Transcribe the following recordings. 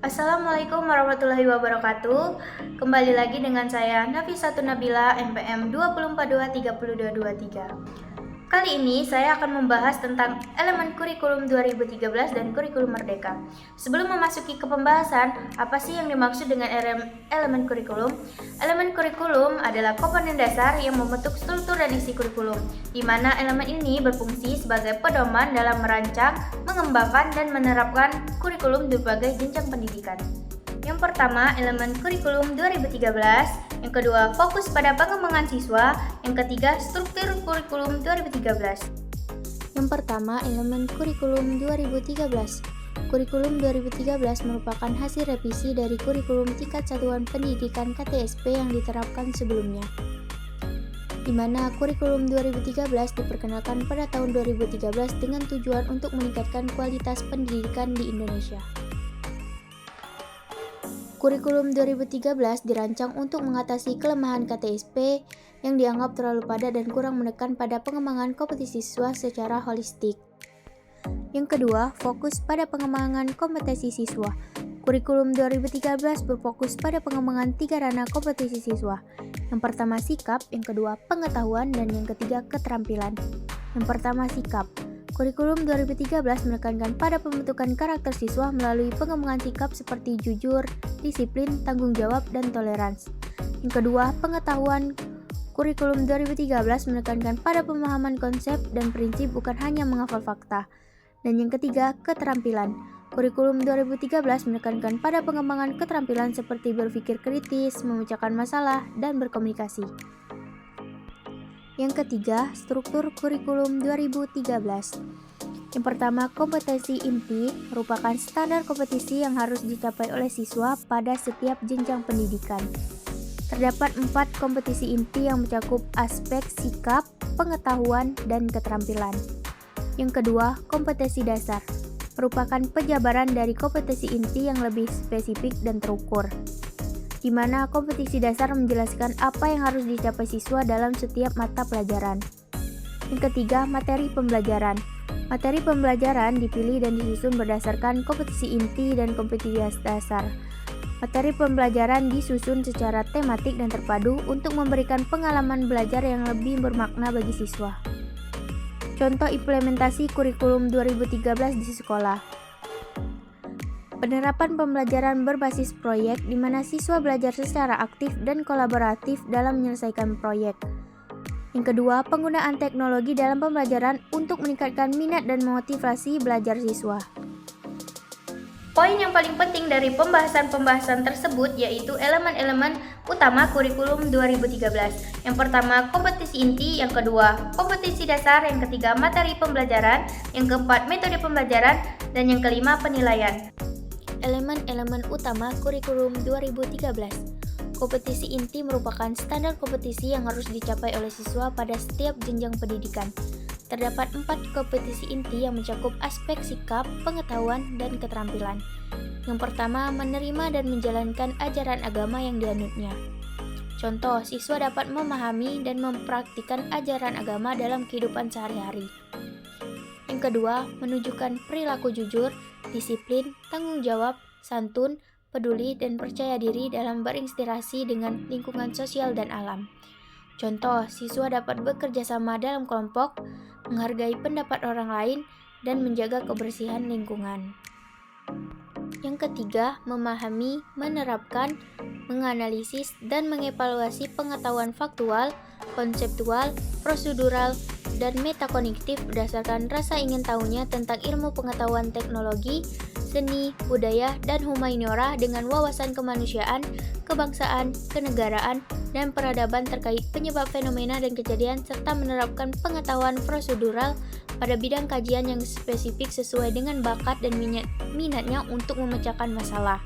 Assalamualaikum warahmatullahi wabarakatuh. Kembali lagi dengan saya Nafisatun Nabila NPM 2042302223. Kali ini saya akan membahas tentang elemen kurikulum 2013 dan kurikulum merdeka. Sebelum memasuki ke pembahasan, apa sih yang dimaksud dengan elemen kurikulum? Elemen kurikulum adalah komponen dasar yang membentuk struktur dan isi kurikulum, di mana elemen ini berfungsi sebagai pedoman dalam merancang, mengembangkan, dan menerapkan kurikulum di berbagai jenjang pendidikan. Yang pertama, elemen kurikulum 2013. Yang kedua, fokus pada pengembangan siswa. Yang ketiga, struktur kurikulum 2013. Yang pertama, elemen kurikulum 2013. Kurikulum 2013 merupakan hasil revisi dari kurikulum tingkat satuan pendidikan KTSP yang diterapkan sebelumnya, di mana kurikulum 2013 diperkenalkan pada tahun 2013 dengan tujuan untuk meningkatkan kualitas pendidikan di Indonesia. Kurikulum 2013 dirancang untuk mengatasi kelemahan KTSP yang dianggap terlalu padat dan kurang menekan pada pengembangan kompetensi siswa secara holistik. Yang kedua, fokus pada pengembangan kompetensi siswa. Kurikulum 2013 berfokus pada pengembangan 3 ranah kompetensi siswa. Yang pertama sikap, yang kedua pengetahuan, dan yang ketiga keterampilan. Yang pertama sikap. Kurikulum 2013 menekankan pada pembentukan karakter siswa melalui pengembangan sikap seperti jujur, disiplin, tanggung jawab, dan toleransi. Yang kedua, pengetahuan. Kurikulum 2013 menekankan pada pemahaman konsep dan prinsip bukan hanya menghafal fakta. Dan yang ketiga, keterampilan. Kurikulum 2013 menekankan pada pengembangan keterampilan seperti berpikir kritis, memecahkan masalah, dan berkomunikasi. Yang ketiga, struktur kurikulum 2013. Yang pertama, kompetensi inti merupakan standar kompetisi yang harus dicapai oleh siswa pada setiap jenjang pendidikan. Terdapat 4 kompetisi inti yang mencakup aspek sikap, pengetahuan, dan keterampilan. Yang kedua, kompetensi dasar merupakan penjabaran dari kompetensi inti yang lebih spesifik dan terukur, di mana kompetensi dasar menjelaskan apa yang harus dicapai siswa dalam setiap mata pelajaran. Yang ketiga, materi pembelajaran. Materi pembelajaran dipilih dan disusun berdasarkan kompetensi inti dan kompetensi dasar. Materi pembelajaran disusun secara tematik dan terpadu untuk memberikan pengalaman belajar yang lebih bermakna bagi siswa. Contoh implementasi kurikulum 2013 di sekolah. Penerapan pembelajaran berbasis proyek di mana siswa belajar secara aktif dan kolaboratif dalam menyelesaikan proyek. Yang kedua, penggunaan teknologi dalam pembelajaran untuk meningkatkan minat dan motivasi belajar siswa. Poin yang paling penting dari pembahasan-pembahasan tersebut yaitu elemen-elemen utama kurikulum 2013. Yang pertama, kompetensi inti, yang kedua, kompetensi dasar, yang ketiga, materi pembelajaran, yang keempat, metode pembelajaran, dan yang kelima, penilaian. Elemen-elemen utama kurikulum 2013. Kompetisi inti merupakan standar kompetisi yang harus dicapai oleh siswa pada setiap jenjang pendidikan. Terdapat 4 kompetisi inti yang mencakup aspek sikap, pengetahuan, dan keterampilan. Yang pertama, menerima dan menjalankan ajaran agama yang dianutnya. Contoh, siswa dapat memahami dan mempraktikkan ajaran agama dalam kehidupan sehari-hari. Yang kedua, menunjukkan perilaku jujur, disiplin, tanggung jawab, santun, peduli, dan percaya diri dalam berinteraksi dengan lingkungan sosial dan alam. Contoh, siswa dapat bekerja sama dalam kelompok, menghargai pendapat orang lain, dan menjaga kebersihan lingkungan. Yang ketiga, memahami, menerapkan, menganalisis, dan mengevaluasi pengetahuan faktual, konseptual, prosedural, dan metakognitif berdasarkan rasa ingin tahunya tentang ilmu pengetahuan teknologi, seni, budaya, dan humaniora dengan wawasan kemanusiaan, kebangsaan, kenegaraan, dan peradaban terkait penyebab fenomena dan kejadian serta menerapkan pengetahuan prosedural pada bidang kajian yang spesifik sesuai dengan bakat dan minatnya untuk memecahkan masalah.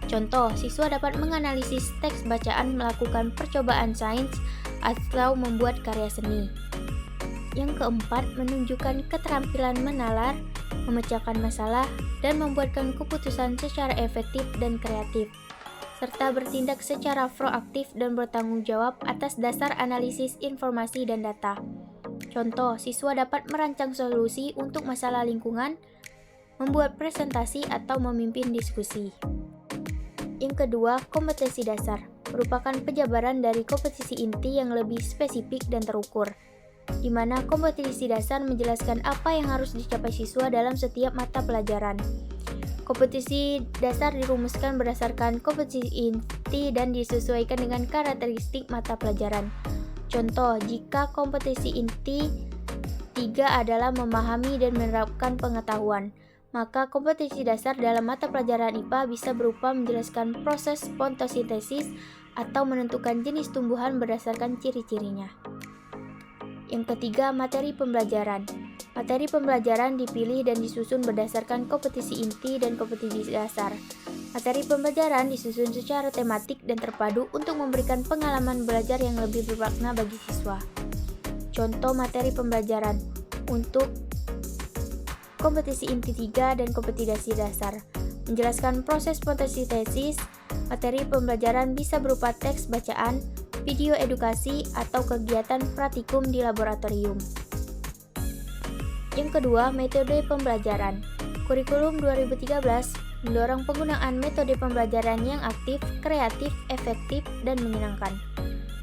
Contoh, siswa dapat menganalisis teks bacaan, melakukan percobaan sains, atau membuat karya seni. Yang keempat, menunjukkan keterampilan menalar, memecahkan masalah, dan membuatkan keputusan secara efektif dan kreatif, serta bertindak secara proaktif dan bertanggung jawab atas dasar analisis informasi dan data. Contoh, siswa dapat merancang solusi untuk masalah lingkungan, membuat presentasi atau memimpin diskusi. Yang kedua, kompetensi dasar, merupakan penjabaran dari kompetisi inti yang lebih spesifik dan terukur, di mana kompetisi dasar menjelaskan apa yang harus dicapai siswa dalam setiap mata pelajaran. Kompetisi dasar dirumuskan berdasarkan kompetisi inti dan disesuaikan dengan karakteristik mata pelajaran. Contoh, jika kompetisi inti 3 adalah memahami dan menerapkan pengetahuan, maka kompetisi dasar dalam mata pelajaran IPA bisa berupa menjelaskan proses fotosintesis atau menentukan jenis tumbuhan berdasarkan ciri-cirinya. Yang ketiga, materi pembelajaran. Materi pembelajaran dipilih dan disusun berdasarkan kompetisi inti dan kompetisi dasar. Materi pembelajaran disusun secara tematik dan terpadu untuk memberikan pengalaman belajar yang lebih bermakna bagi siswa. Contoh materi pembelajaran untuk kompetisi inti 3 dan kompetisi dasar. Menjelaskan proses fotosintesis, materi pembelajaran bisa berupa teks bacaan, video edukasi, atau kegiatan praktikum di laboratorium. Yang kedua, metode pembelajaran. Kurikulum 2013 mendorong penggunaan metode pembelajaran yang aktif, kreatif, efektif, dan menyenangkan.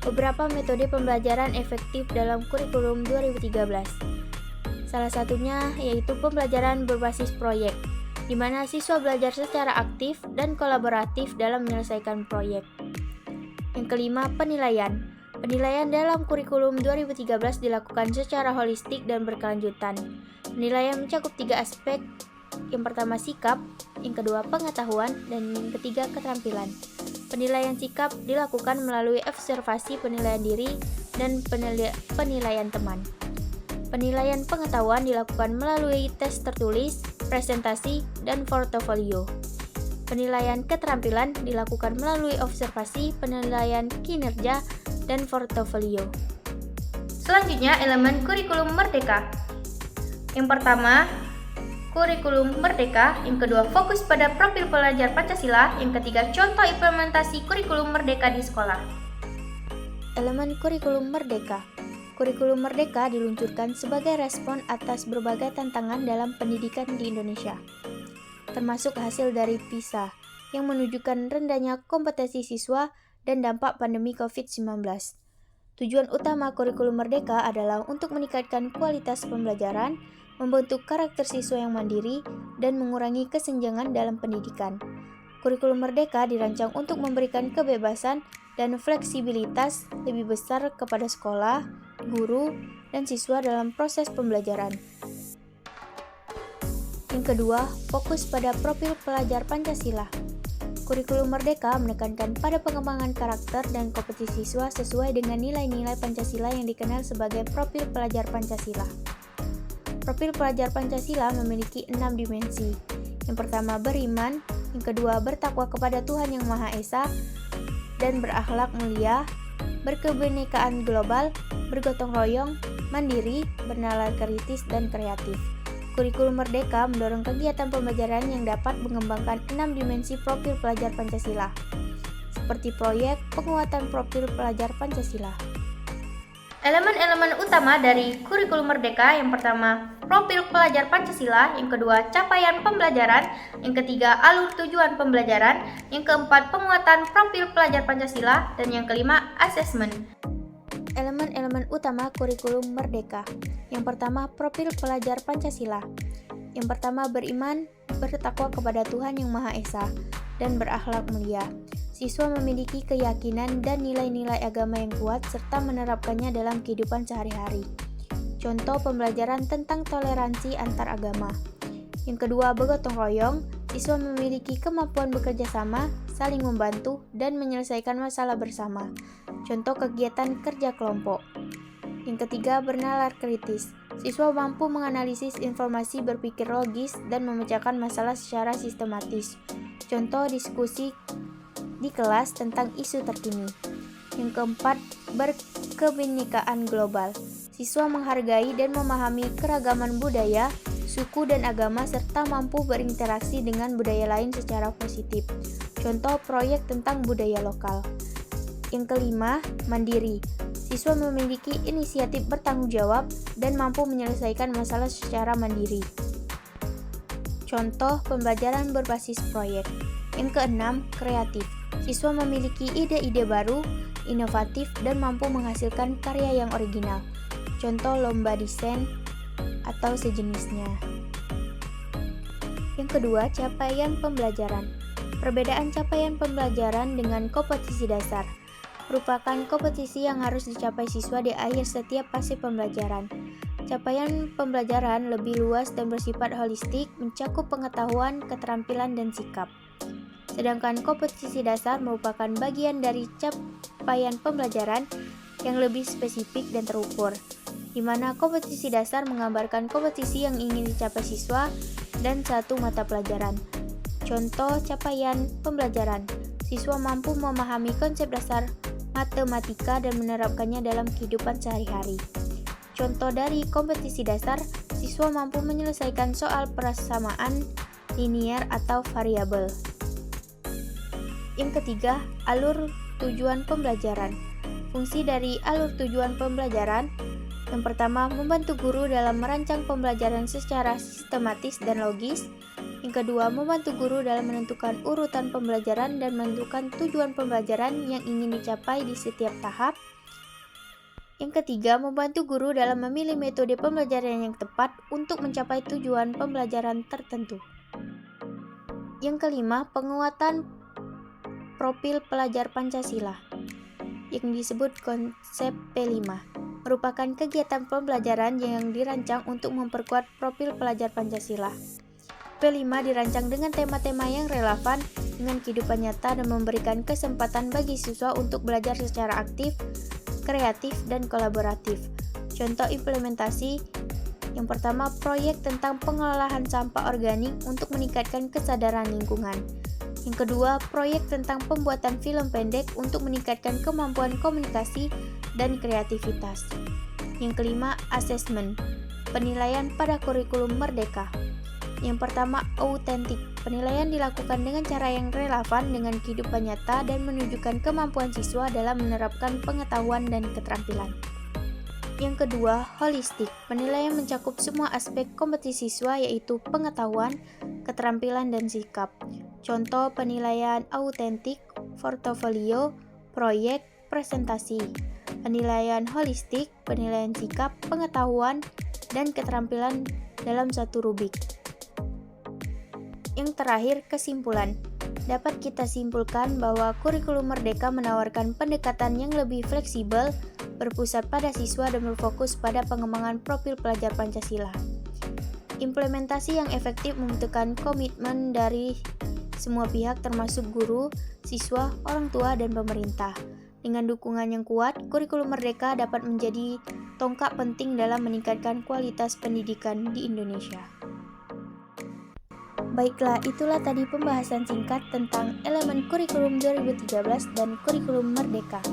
Beberapa metode pembelajaran efektif dalam kurikulum 2013. Salah satunya yaitu pembelajaran berbasis proyek, di mana siswa belajar secara aktif dan kolaboratif dalam menyelesaikan proyek. Yang kelima, penilaian. Penilaian dalam kurikulum 2013 dilakukan secara holistik dan berkelanjutan. Penilaian mencakup 3 aspek. Yang pertama, sikap, yang kedua, pengetahuan, dan yang ketiga, keterampilan. Penilaian sikap dilakukan melalui observasi penilaian diri dan penilaian teman. Penilaian pengetahuan dilakukan melalui tes tertulis, presentasi, dan portofolio. Penilaian keterampilan dilakukan melalui observasi, penilaian kinerja, dan portofolio. Selanjutnya, elemen kurikulum merdeka. Yang pertama, kurikulum merdeka. Yang kedua, fokus pada profil pelajar Pancasila. Yang ketiga, contoh implementasi kurikulum merdeka di sekolah. Elemen kurikulum merdeka. Kurikulum merdeka diluncurkan sebagai respon atas berbagai tantangan dalam pendidikan di Indonesia, termasuk hasil dari PISA yang menunjukkan rendahnya kompetensi siswa dan dampak pandemi COVID-19. Tujuan utama kurikulum merdeka adalah untuk meningkatkan kualitas pembelajaran, membentuk karakter siswa yang mandiri, dan mengurangi kesenjangan dalam pendidikan. Kurikulum merdeka dirancang untuk memberikan kebebasan dan fleksibilitas lebih besar kepada sekolah, guru, dan siswa dalam proses pembelajaran. Yang kedua, fokus pada profil pelajar Pancasila. Kurikulum merdeka menekankan pada pengembangan karakter dan kompetensi siswa sesuai dengan nilai-nilai Pancasila yang dikenal sebagai profil pelajar Pancasila. Profil pelajar Pancasila memiliki 6 dimensi. Yang pertama, beriman. Yang kedua, bertakwa kepada Tuhan Yang Maha Esa dan berakhlak mulia, berkebinekaan global, bergotong royong, mandiri, bernalar kritis, dan kreatif. Kurikulum merdeka mendorong kegiatan pembelajaran yang dapat mengembangkan 6 dimensi profil pelajar Pancasila, seperti proyek penguatan profil pelajar Pancasila. Elemen-elemen utama dari kurikulum merdeka. Yang pertama, profil pelajar Pancasila. Yang kedua, capaian pembelajaran. Yang ketiga, alur tujuan pembelajaran. Yang keempat, penguatan profil pelajar Pancasila. Dan yang kelima, asesmen. Elemen-elemen utama kurikulum merdeka. Yang pertama, profil pelajar Pancasila. Yang pertama, beriman, bertakwa kepada Tuhan Yang Maha Esa, dan berakhlak mulia. Siswa memiliki keyakinan dan nilai-nilai agama yang kuat serta menerapkannya dalam kehidupan sehari-hari. Contoh pembelajaran tentang toleransi antar agama. Yang kedua, bergotong royong. Siswa memiliki kemampuan bekerja sama, saling membantu, dan menyelesaikan masalah bersama. Contoh kegiatan kerja kelompok. Yang ketiga, bernalar kritis. Siswa mampu menganalisis informasi, berpikir logis, dan memecahkan masalah secara sistematis. Contoh diskusi di kelas tentang isu terkini. Yang keempat, berkebinekaan global. Siswa menghargai dan memahami keragaman budaya, suku, dan agama serta mampu berinteraksi dengan budaya lain secara positif. Contoh proyek tentang budaya lokal. Yang kelima, mandiri. Siswa memiliki inisiatif bertanggung jawab dan mampu menyelesaikan masalah secara mandiri. Contoh pembelajaran berbasis proyek. Yang keenam, kreatif. Siswa memiliki ide-ide baru, inovatif, dan mampu menghasilkan karya yang original. Contoh lomba desain atau sejenisnya. Yang kedua, capaian pembelajaran. Perbedaan capaian pembelajaran dengan kompetisi dasar merupakan kompetisi yang harus dicapai siswa di akhir setiap fase pembelajaran. Capaian pembelajaran lebih luas dan bersifat holistik, mencakup pengetahuan, keterampilan, dan sikap. Sedangkan kompetisi dasar merupakan bagian dari capaian pembelajaran yang lebih spesifik dan terukur, di mana kompetisi dasar menggambarkan kompetisi yang ingin dicapai siswa dan satu mata pelajaran. Contoh capaian pembelajaran, siswa mampu memahami konsep dasar matematika dan menerapkannya dalam kehidupan sehari-hari. Contoh dari kompetisi dasar, siswa mampu menyelesaikan soal persamaan linier atau variabel. Yang ketiga, alur tujuan pembelajaran. Fungsi dari alur tujuan pembelajaran, yang pertama, membantu guru dalam merancang pembelajaran secara sistematis dan logis. Yang kedua, membantu guru dalam menentukan urutan pembelajaran dan menentukan tujuan pembelajaran yang ingin dicapai di setiap tahap. Yang ketiga, membantu guru dalam memilih metode pembelajaran yang tepat untuk mencapai tujuan pembelajaran tertentu. Yang kelima, penguatan profil pelajar Pancasila, yang disebut konsep P5, merupakan kegiatan pembelajaran yang dirancang untuk memperkuat profil pelajar Pancasila. P5 dirancang dengan tema-tema yang relevan dengan kehidupan nyata dan memberikan kesempatan bagi siswa untuk belajar secara aktif, kreatif, dan kolaboratif. Contoh implementasi, yang pertama, proyek tentang pengelolaan sampah organik untuk meningkatkan kesadaran lingkungan. Yang kedua, proyek tentang pembuatan film pendek untuk meningkatkan kemampuan komunikasi dan kreativitas. Yang kelima, asesmen, penilaian pada kurikulum Merdeka. Yang pertama, autentik. Penilaian dilakukan dengan cara yang relevan dengan kehidupan nyata dan menunjukkan kemampuan siswa dalam menerapkan pengetahuan dan keterampilan. Yang kedua, holistik. Penilaian mencakup semua aspek kompetisi siswa yaitu pengetahuan, keterampilan, dan sikap. Contoh penilaian autentik, portofolio, proyek, presentasi. Penilaian holistik, penilaian sikap, pengetahuan, dan keterampilan dalam satu rubrik. Yang terakhir, kesimpulan. Dapat kita simpulkan bahwa kurikulum Merdeka menawarkan pendekatan yang lebih fleksibel, berpusat pada siswa dan berfokus pada pengembangan profil pelajar Pancasila. Implementasi yang efektif membutuhkan komitmen dari semua pihak termasuk guru, siswa, orang tua, dan pemerintah. Dengan dukungan yang kuat, kurikulum Merdeka dapat menjadi tonggak penting dalam meningkatkan kualitas pendidikan di Indonesia. Baiklah, itulah tadi pembahasan singkat tentang elemen kurikulum 2013 dan kurikulum Merdeka.